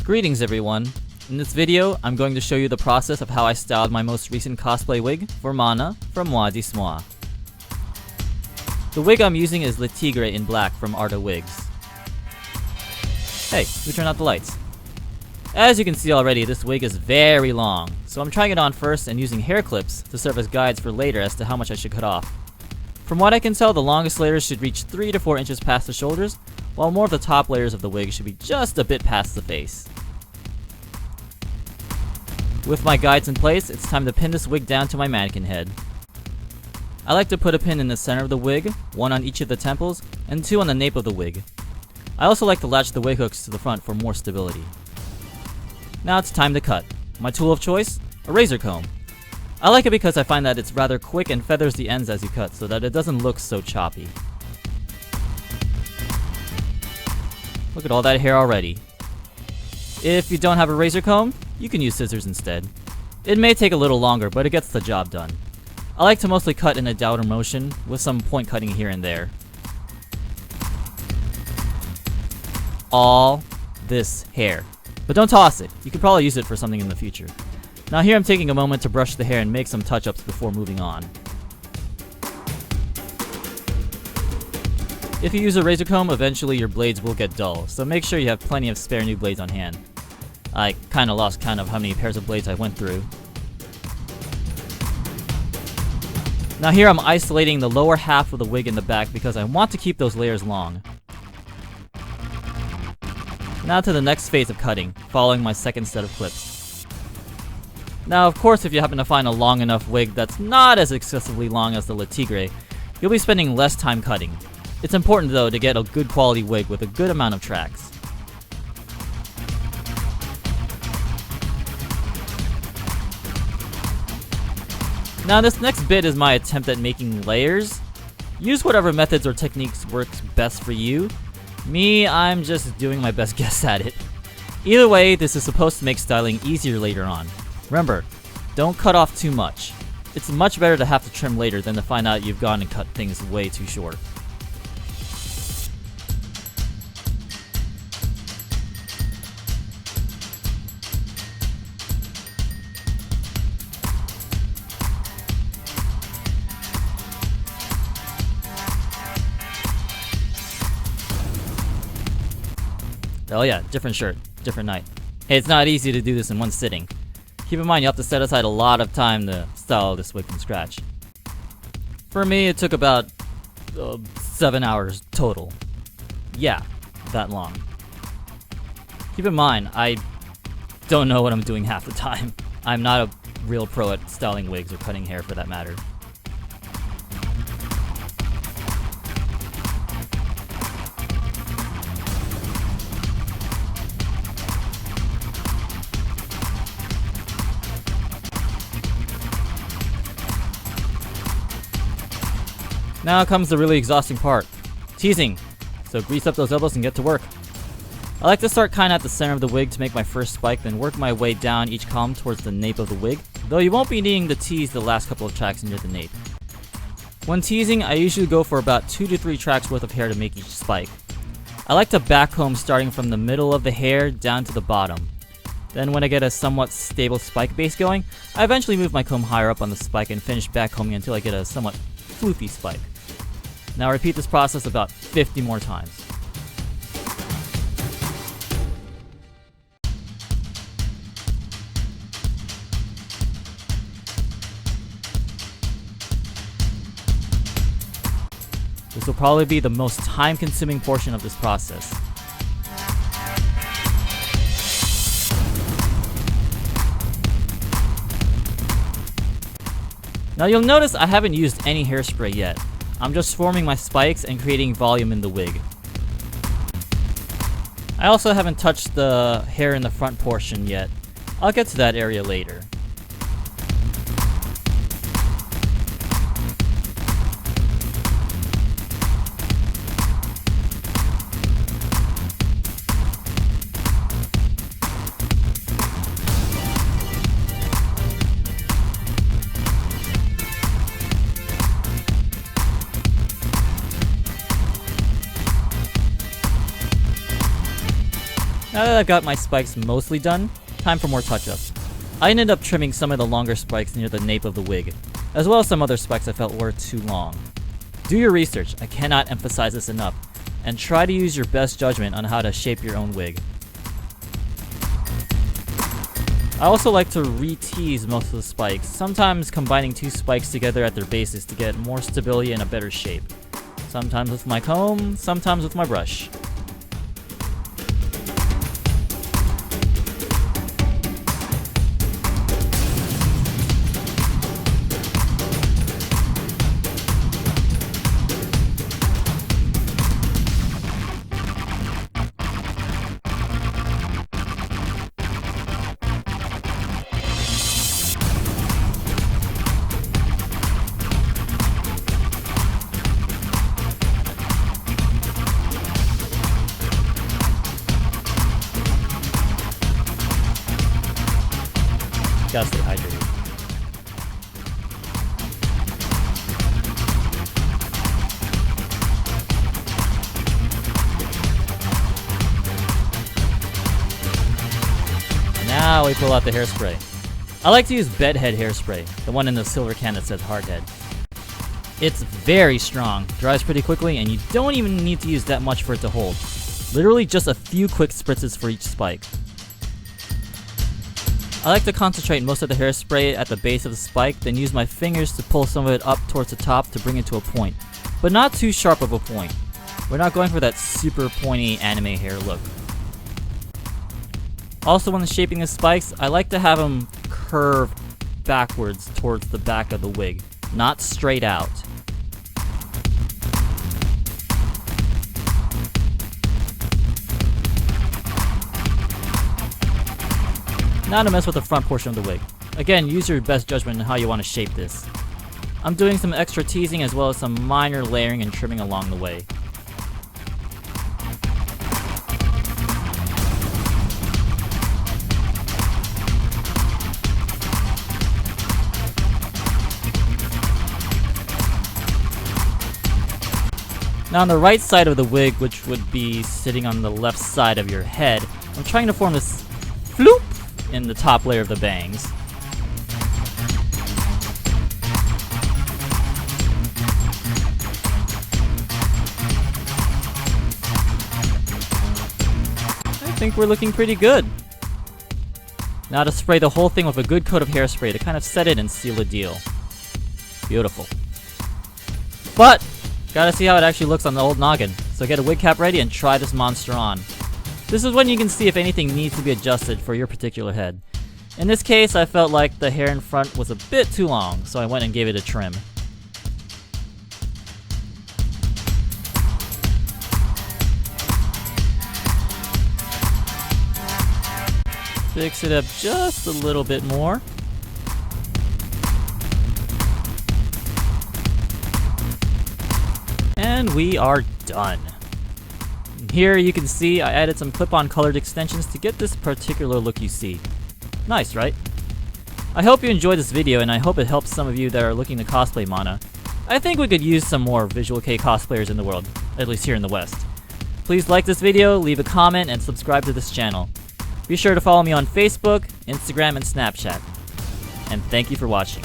Greetings everyone. In this video, I'm going to show you the process of how I styled my most recent cosplay wig for Mana from Moi dix Mois. The wig I'm using is Le Tigre in black from Arta Wigs. Hey, who turned out the lights? As you can see already, this wig is very long, so I'm trying it on first and using hair clips to serve as guides for later as to how much I should cut off. From what I can tell, the longest layers should reach 3 to 4 inches past the shoulders, while more of the top layers of the wig should be just a bit past the face. With my guides in place, it's time to pin this wig down to my mannequin head. I like to put a pin in the center of the wig, 1 on each of the temples, and 2 on the nape of the wig. I also like to latch the wig hooks to the front for more stability. Now it's time to cut. My tool of choice? A razor comb. I like it because I find that it's rather quick and feathers the ends as you cut so that it doesn't look so choppy. Look at all that hair already. If you don't have a razor comb, you can use scissors instead. It may take a little longer, but it gets the job done. I like to mostly cut in a downward motion, with some point cutting here and there. All this hair. But don't toss it, you could probably use it for something in the future. Now here I'm taking a moment to brush the hair and make some touch-ups before moving on. If you use a razor comb, eventually your blades will get dull, so make sure you have plenty of spare new blades on hand. I kinda lost count of how many pairs of blades I went through. Now here I'm isolating the lower half of the wig in the back because I want to keep those layers long. Now to the next phase of cutting, following my second set of clips. Now of course if you happen to find a long enough wig that's not as excessively long as the Le Tigre, you'll be spending less time cutting. It's important though to get a good quality wig with a good amount of tracks. Now this next bit is my attempt at making layers. Use whatever methods or techniques works best for you. Me, I'm just doing my best guess at it. Either way, this is supposed to make styling easier later on. Remember, don't cut off too much. It's much better to have to trim later than to find out you've gone and cut things way too short. Oh yeah, different shirt, different night. Hey, it's not easy to do this in one sitting. Keep in mind you have to set aside a lot of time to style this wig from scratch. For me, it took about 7 hours total. Yeah, that long. Keep in mind, I don't know what I'm doing half the time. I'm not a real pro at styling wigs or cutting hair for that matter. Now comes the really exhausting part, teasing. So grease up those elbows and get to work. I like to start kinda at the center of the wig to make my first spike, then work my way down each column towards the nape of the wig, though you won't be needing to tease the last couple of tracks near the nape. When teasing, I usually go for about 2 to 3 tracks worth of hair to make each spike. I like to back comb starting from the middle of the hair down to the bottom. Then when I get a somewhat stable spike base going, I eventually move my comb higher up on the spike and finish back combing until I get a somewhat floofy spike. Now repeat this process about 50 more times. This will probably be the most time-consuming portion of this process. Now you'll notice I haven't used any hairspray yet. I'm just forming my spikes and creating volume in the wig. I also haven't touched the hair in the front portion yet. I'll get to that area later. Now that I've got my spikes mostly done, time for more touch-ups. I ended up trimming some of the longer spikes near the nape of the wig, as well as some other spikes I felt were too long. Do your research, I cannot emphasize this enough, and try to use your best judgment on how to shape your own wig. I also like to re-tease most of the spikes, sometimes combining two spikes together at their bases to get more stability and a better shape. Sometimes with my comb, sometimes with my brush. Gotta stay hydrated. Now we pull out the hairspray. I like to use bedhead hairspray, the one in the silver can that says hardhead. It's very strong, dries pretty quickly, and you don't even need to use that much for it to hold. Literally just a few quick spritzes for each spike. I like to concentrate most of the hairspray at the base of the spike, then use my fingers to pull some of it up towards the top to bring it to a point, but not too sharp of a point. We're not going for that super pointy anime hair look. Also, when shaping the spikes, I like to have them curve backwards towards the back of the wig, not straight out. Now to mess with the front portion of the wig. Again, use your best judgment on how you want to shape this. I'm doing some extra teasing as well as some minor layering and trimming along the way. Now on the right side of the wig, which would be sitting on the left side of your head, I'm trying to form this floop in the top layer of the bangs. I think we're looking pretty good. Now to spray the whole thing with a good coat of hairspray to kind of set it and seal the deal. Beautiful. But gotta see how it actually looks on the old noggin, so get a wig cap ready and try this monster on. This is when you can see if anything needs to be adjusted for your particular head. In this case, I felt like the hair in front was a bit too long, so I went and gave it a trim. Fix it up just a little bit more. And we are done. Here you can see I added some clip-on colored extensions to get this particular look you see. Nice, right? I hope you enjoyed this video and I hope it helps some of you that are looking to cosplay Mana. I think we could use some more Visual Kei cosplayers in the world, at least here in the West. Please like this video, leave a comment, and subscribe to this channel. Be sure to follow me on Facebook, Instagram, and Snapchat. And thank you for watching.